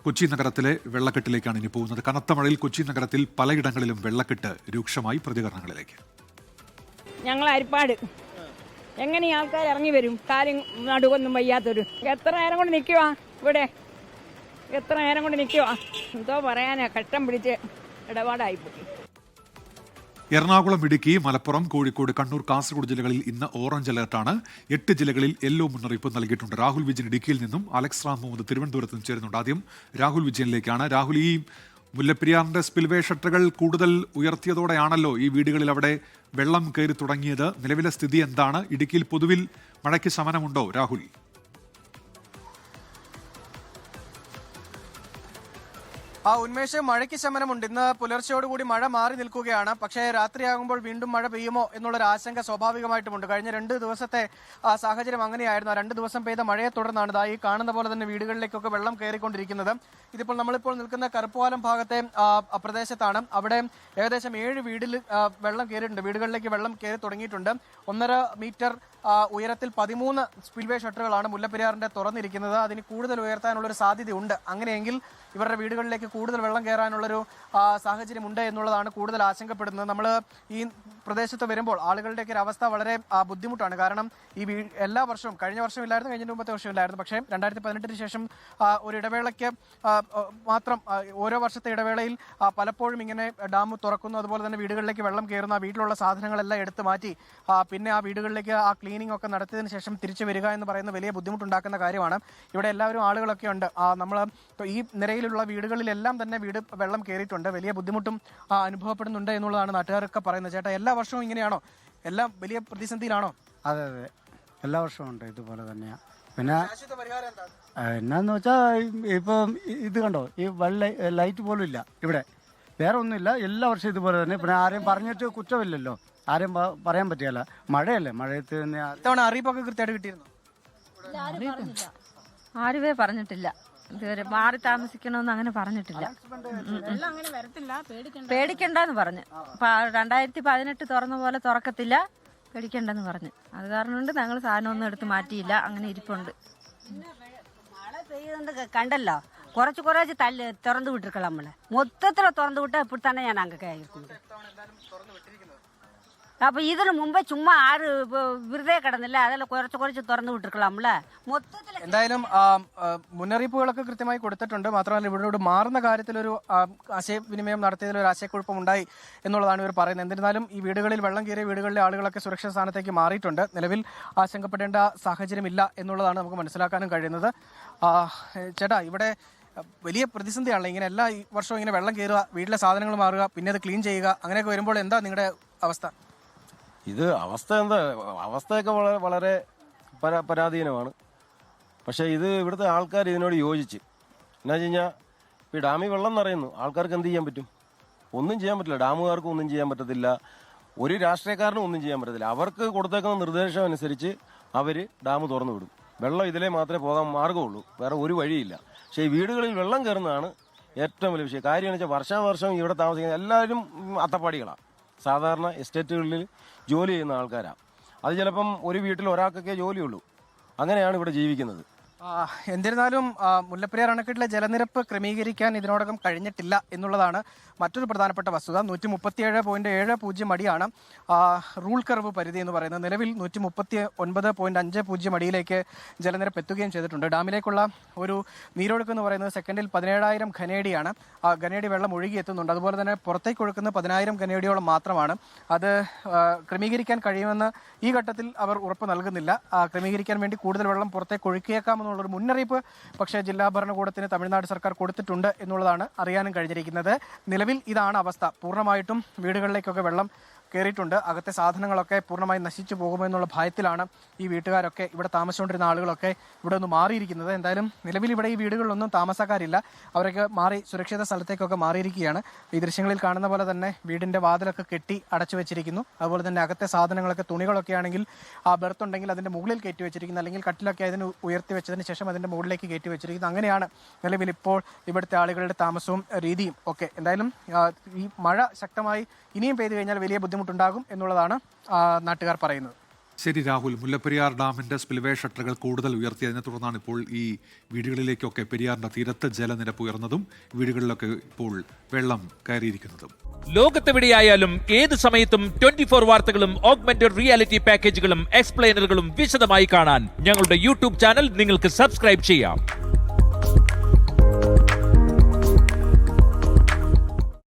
കൊച്ചി നഗരത്തിലെ വെള്ളക്കെട്ടിലേക്കാണ് ഇനി പോകുന്നത്. കനത്ത മഴയിൽ കൊച്ചി നഗരത്തിൽ പലയിടങ്ങളിലും വെള്ളക്കെട്ട് രൂക്ഷമായി. പ്രതികരണങ്ങളിലേക്ക്. ഞങ്ങൾ അരിപ്പാട് എങ്ങനെ ആൾക്കാർ ഇറങ്ങി വരും? കാര്യം നടുവൊന്നും വയ്യാത്തൊരു എത്ര നേരം കൊണ്ട് നിൽക്കുവാ ഇവിടെ? എത്ര നേരം കൊണ്ട് നിൽക്കുവാ? എന്തോ പറയാനാ, കഷ്ടം പിടിച്ച് ഇടപാടായിപ്പോയി. എറണാകുളം, ഇടുക്കി, മലപ്പുറം, കോഴിക്കോട്, കണ്ണൂർ, കാസർഗോഡ് ജില്ലകളിൽ ഇന്ന് ഓറഞ്ച് അലർട്ടാണ്. 8 ജില്ലകളിൽ യെല്ലോ മുന്നറിയിപ്പ് നൽകിയിട്ടുണ്ട്. രാഹുൽ വിജയൻ ഇടുക്കിയിൽ നിന്നും, അലക്സ് റാം മുഹമ്മദ് തിരുവനന്തപുരത്ത് നിന്നും ചേരുന്നുണ്ട്. ആദ്യം രാഹുൽ വിജയനിലേക്കാണ്. രാഹുൽ, ഈ മുല്ലപ്പെരിയാറിന്റെ സ്പിൽവേ ഷട്ടറുകൾ കൂടുതൽ ഉയർത്തിയതോടെയാണല്ലോ ഈ വീടുകളിൽ അവിടെ വെള്ളം കയറി തുടങ്ങിയത്. നിലവിലെ സ്ഥിതി എന്താണ്? ഇടുക്കിയിൽ പൊതുവിൽ മഴയ്ക്ക് ശമനമുണ്ടോ രാഹുൽ? ഉന്മേഷ്, മഴയ്ക്ക് ശമനമുണ്ട്. ഇന്ന് പുലർച്ചയോടുകൂടി മഴ മാറി നിൽക്കുകയാണ്. പക്ഷേ രാത്രിയാകുമ്പോൾ വീണ്ടും മഴ പെയ്യുമോ എന്നുള്ളൊരു ആശങ്ക സ്വാഭാവികമായിട്ടുമുണ്ട്. കഴിഞ്ഞ 2 ദിവസത്തെ സാഹചര്യം അങ്ങനെയായിരുന്നു. 2 ദിവസം പെയ്ത മഴയെ തുടർന്നാണ് ഈ കാണുന്ന പോലെ തന്നെ വീടുകളിലേക്കൊക്കെ വെള്ളം കയറിക്കൊണ്ടിരിക്കുന്നത്. ഇതിപ്പോൾ നമ്മളിപ്പോൾ നിൽക്കുന്ന കറുപ്പുപാലം ഭാഗത്തെ പ്രദേശത്താണ്. അവിടെ ഏകദേശം 7 വീടിൽ വെള്ളം കയറിയിട്ടുണ്ട്. വീടുകളിലേക്ക് വെള്ളം കയറി തുടങ്ങിയിട്ടുണ്ട്. 1.5 മീറ്റർ ഉയരത്തിൽ 13 സ്പിൽവേ ഷട്ടറുകളാണ് മുല്ലപ്പെരിയാറിന്റെ തുറന്നിരിക്കുന്നത്. അതിന് കൂടുതൽ ഉയർത്താനുള്ളൊരു സാധ്യതയുണ്ട്. അങ്ങനെയെങ്കിൽ ഇവരുടെ വീടുകളിലേക്ക് കൂടുതൽ വെള്ളം കയറാനുള്ളൊരു സാഹചര്യമുണ്ട് എന്നുള്ളതാണ് കൂടുതൽ ആശങ്കപ്പെടുന്നത്. നമ്മൾ ഈ പ്രദേശത്ത് വരുമ്പോൾ ആളുകളുടെയൊക്കെ ഒരു അവസ്ഥ വളരെ ബുദ്ധിമുട്ടാണ്. കാരണം ഈ എല്ലാ വർഷവും, കഴിഞ്ഞ വർഷമില്ലായിരുന്നു, കഴിഞ്ഞ മുമ്പത്തെ വർഷമില്ലായിരുന്നു, പക്ഷേ 2018 ശേഷം ഒരു ഇടവേളയ്ക്ക് മാത്രം ഓരോ വർഷത്തെ ഇടവേളയിൽ പലപ്പോഴും ഇങ്ങനെ ഡാം തുറക്കുന്നു. അതുപോലെ തന്നെ വീടുകളിലേക്ക് വെള്ളം കയറുന്ന വീട്ടിലുള്ള സാധനങ്ങളെല്ലാം എടുത്തു മാറ്റി പിന്നെ ആ വീടുകളിലേക്ക് ആ ക്ലീനിങ് ഒക്കെ നടത്തിയതിനു ശേഷം തിരിച്ചു വരിക എന്ന് പറയുന്ന വലിയ ബുദ്ധിമുട്ടുണ്ടാക്കുന്ന കാര്യമാണ്. ഇവിടെ എല്ലാവരും ആളുകളൊക്കെ ഉണ്ട്. നമ്മൾ ഈ നിരയിലുള്ള വീടുകളിലെല്ലാം തന്നെ വെള്ളം കയറിയിട്ടുണ്ട്. വലിയ ബുദ്ധിമുട്ടും അനുഭവപ്പെടുന്നുണ്ട് എന്നുള്ളതാണ് നാട്ടുകാരൊക്കെ പറയുന്നത്. ചേട്ടാ, എല്ലാ വർഷവും ഇങ്ങനെയാണോ? എല്ലാം വലിയ പ്രതിസന്ധിയിലാണോ? അതെ അതെ, എല്ലാ വർഷവും ഉണ്ട് ഇതുപോലെ തന്നെയാണ്. പിന്നെ എന്നാന്ന് വെച്ചാൽ ഇപ്പം ഇത് കണ്ടോ, ഈ ലൈറ്റ് പോലും ഇല്ല ഇവിടെ, വേറെ ഒന്നുമില്ല. എല്ലാ വർഷവും ഇതുപോലെ തന്നെ. പിന്നെ ആരെയും പറഞ്ഞിട്ട് കുറ്റമില്ലല്ലോ, ആരെയും പറയാൻ പറ്റിയല്ല. മഴയല്ലേ, മഴയത്ത് തന്നെ. ഇത്തവണ അറിയിപ്പൊക്കെ കൃത്യമായിട്ട് കിട്ടിയിരുന്നു? ആരുവേ പറഞ്ഞിട്ടില്ല ഇതുവരെ. മാറി താമസിക്കണമെന്ന് അങ്ങനെ പറഞ്ഞിട്ടില്ല. പേടിക്കണ്ടെന്ന് പറഞ്ഞു. 2018 തുറന്ന പോലെ തുറക്കത്തില്ല, പേടിക്കണ്ടെന്ന് പറഞ്ഞു. അത് കാരണം കൊണ്ട് ഞങ്ങൾ സാധനമൊന്നും എടുത്ത് മാറ്റിയില്ല, അങ്ങനെ ഇരിപ്പുണ്ട്. മഴ പെയ്യുന്നുണ്ട് കണ്ടല്ലോ, കുറച്ച് തുറന്നു വിട്ടിരിക്കണം. നമ്മള് മൊത്തത്തിൽ തുറന്നു വിട്ടാൽ ഇപ്പോൾ തന്നെ ഞാൻ അങ്ങൊക്കെ ആയിരിക്കും. അപ്പൊ ഇതിനു മുമ്പേ ചുമ്മാ ആര് വെറുതെ കിടന്നില്ല, അതെല്ലാം കുറച്ച് തുറന്നു വിട്ടിരിക്കണം നമ്മള് മൊത്തത്തിൽ. എന്തായാലും മുന്നറിയിപ്പുകളൊക്കെ കൃത്യമായി കൊടുത്തിട്ടുണ്ട്. മാത്രമല്ല ഇവിടെ മാറുന്ന കാര്യത്തിലൊരു ആശയവിനിമയം നടത്തിയതിൽ ഒരു ആശയക്കുഴപ്പം ഉണ്ടായി എന്നുള്ളതാണ് ഇവർ പറയുന്നത്. എന്നിരുന്നാലും ഈ വീടുകളിൽ വെള്ളം കയറിയ വീടുകളിലെ ആളുകളൊക്കെ സുരക്ഷിത സ്ഥാനത്തേക്ക് മാറിയിട്ടുണ്ട്. നിലവിൽ ആശങ്കപ്പെടേണ്ട സാഹചര്യമില്ല എന്നുള്ളതാണ് നമുക്ക് മനസ്സിലാക്കാനും കഴിയുന്നത്. ചേട്ടാ, ഇവിടെ വലിയ പ്രതിസന്ധിയാണല്ലോ ഇങ്ങനെ എല്ലാ വർഷവും ഇങ്ങനെ വെള്ളം കയറുക, വീട്ടിലെ സാധനങ്ങൾ മാറുക, പിന്നെ അത് ക്ലീൻ ചെയ്യുക, അങ്ങനെയൊക്കെ വരുമ്പോൾ എന്താ നിങ്ങളുടെ അവസ്ഥ? ഇത് അവസ്ഥയൊക്കെ വളരെ പരാധീനമാണ്. പക്ഷേ ഇത് ഇവിടുത്തെ ആൾക്കാർ ഇതിനോട് യോജിച്ച്, എന്നാ വെച്ച് കഴിഞ്ഞാൽ ഈ ഡാമിൽ വെള്ളം നിറയുന്നു, ആൾക്കാർക്ക് എന്ത് ചെയ്യാൻ പറ്റും? ഒന്നും ചെയ്യാൻ പറ്റില്ല. ഡാമുകാർക്കും ഒന്നും ചെയ്യാൻ പറ്റത്തില്ല, ഒരു രാഷ്ട്രീയക്കാരനും ഒന്നും ചെയ്യാൻ പറ്റത്തില്ല. അവർക്ക് കൊടുത്തേക്കുന്ന നിർദ്ദേശം അനുസരിച്ച് അവർ ഡാം തുറന്നു വിടും. വെള്ളം ഇതിലേ മാത്രമേ പോകാൻ മാർഗമുള്ളൂ, വേറെ ഒരു വഴിയില്ല. പക്ഷേ ഈ വീടുകളിൽ വെള്ളം കയറുന്നതാണ് ഏറ്റവും വലിയ വിഷയം. കാര്യം എന്ന് വെച്ചാൽ വർഷാവർഷം ഇവിടെ താമസിക്കുന്ന എല്ലാവരും അത്തപ്പാടികളാണ്. സാധാരണ എസ്റ്റേറ്റുകളിൽ ജോലി ചെയ്യുന്ന ആൾക്കാരാണ്. അത് ചിലപ്പം ഒരു വീട്ടിൽ ഒരാൾക്കൊക്കെ ജോലിയുള്ളൂ. അങ്ങനെയാണ് ഇവിടെ ജീവിക്കുന്നത്. എന്നിരുന്നാലും മുല്ലപ്പെരിയാർ അണക്കെട്ടിലെ ജലനിരപ്പ് ക്രമീകരിക്കാൻ ഇതിനോടകം കഴിഞ്ഞിട്ടില്ല എന്നുള്ളതാണ് മറ്റൊരു പ്രധാനപ്പെട്ട വസ്തുത. 137.70 അടിയാണ് റൂൾ കർവ് പരിധി എന്ന് പറയുന്നത്. നിലവിൽ 139.50 അടിയിലേക്ക് ജലനിരപ്പ് എത്തുകയും ചെയ്തിട്ടുണ്ട്. ഡാമിലേക്കുള്ള ഒരു നീരൊഴുക്ക് എന്ന് പറയുന്നത് സെക്കൻഡിൽ 17,000 ഘനയടിയാണ്. ആ ഘനയടി വെള്ളം ഒഴുകി എത്തുന്നുണ്ട്. അതുപോലെ തന്നെ പുറത്തേക്ക് ഒഴുക്കുന്ന 10,000 ഘനയടിയോളം മാത്രമാണ്. അത് ക്രമീകരിക്കാൻ കഴിയുമെന്ന് ഈ ഘട്ടത്തിൽ അവർ ഉറപ്പ് നൽകുന്നില്ല. ക്രമീകരിക്കാൻ വേണ്ടി കൂടുതൽ വെള്ളം പുറത്തേക്ക് ഒഴുക്കിയേക്കാമെന്നുള്ളൊരു മുന്നറിയിപ്പ് പക്ഷേ ജില്ലാ ഭരണകൂടത്തിന് തമിഴ്നാട് സർക്കാർ കൊടുത്തിട്ടുണ്ട് എന്നുള്ളതാണ് അറിയാനും കഴിഞ്ഞിരിക്കുന്നത്. നിലവിൽ ഇതാണ് അവസ്ഥ. പൂർണ്ണമായിട്ടും വീടുകളിലേക്കൊക്കെ വെള്ളം കയറിയിട്ടുണ്ട്. അകത്തെ സാധനങ്ങളൊക്കെ പൂർണ്ണമായി നശിച്ചു പോകുമെന്നുള്ള ഭയത്തിലാണ് ഈ വീട്ടുകാരൊക്കെ, ഇവിടെ താമസിച്ചുകൊണ്ടിരുന്ന ആളുകളൊക്കെ ഇവിടെ ഒന്ന് മാറിയിരിക്കുന്നത്. എന്തായാലും നിലവിൽ ഇവിടെ ഈ വീടുകളിലൊന്നും താമസക്കാരില്ല. അവരൊക്കെ മാറി സുരക്ഷിത സ്ഥലത്തേക്കൊക്കെ മാറിയിരിക്കുകയാണ്. ഈ ദൃശ്യങ്ങളിൽ കാണുന്ന പോലെ തന്നെ വീടിൻ്റെ വാതിലൊക്കെ കെട്ടി അടച്ചു വെച്ചിരിക്കുന്നു. അതുപോലെ തന്നെ അകത്തെ സാധനങ്ങളൊക്കെ, തുണികളൊക്കെ ആണെങ്കിൽ ആ ബെർത്ത് ഉണ്ടെങ്കിൽ അതിൻ്റെ മുകളിൽ കയറ്റി വെച്ചിരിക്കുന്നു, അല്ലെങ്കിൽ കട്ടിലൊക്കെ അതിന് ഉയർത്തി വെച്ചതിന് ശേഷം അതിൻ്റെ മുകളിലേക്ക് കയറ്റി വെച്ചിരിക്കുന്നു. അങ്ങനെയാണ് നിലവിൽ ഇപ്പോൾ ഇവിടുത്തെ ആളുകളുടെ താമസവും രീതിയും ഒക്കെ. എന്തായാലും ഈ മഴ ശക്തമായി ഇനിയും പെയ്തു കഴിഞ്ഞാൽ വലിയ ബുദ്ധിമുട്ടുണ്ടാകും എന്നുള്ളതാണ് നാട്ടുകാർ പറയുന്നത്. ശരി രാഹുൽ, മുല്ലപ്പെരിയാർ ഡാമിന്റെ സ്പിൽവേ ഷട്ടറുകൾ കൂടുതൽ ഉയർത്തിയതിനെ തുടർന്നാണ് ഇപ്പോൾ ഈ വീടുകളിലേക്കൊക്കെ പെരിയാറിന്റെ തീരത്ത് ജലനിരപ്പ് ഉയർന്നതും വീടുകളിലൊക്കെ ഇപ്പോൾ വെള്ളം കയറിയിരിക്കുന്നതും. ലോകത്തെവിടെയായാലും ഏത് സമയത്തും 24 വാർത്തകളും ഓഗ്മെന്റഡ് റിയാലിറ്റി പാക്കേജുകളും എക്സ്പ്ലെയിനറുകളും വിശദമായി കാണാൻ ഞങ്ങളുടെ യൂട്യൂബ് ചാനൽ നിങ്ങൾക്ക് സബ്സ്ക്രൈബ് ചെയ്യാം.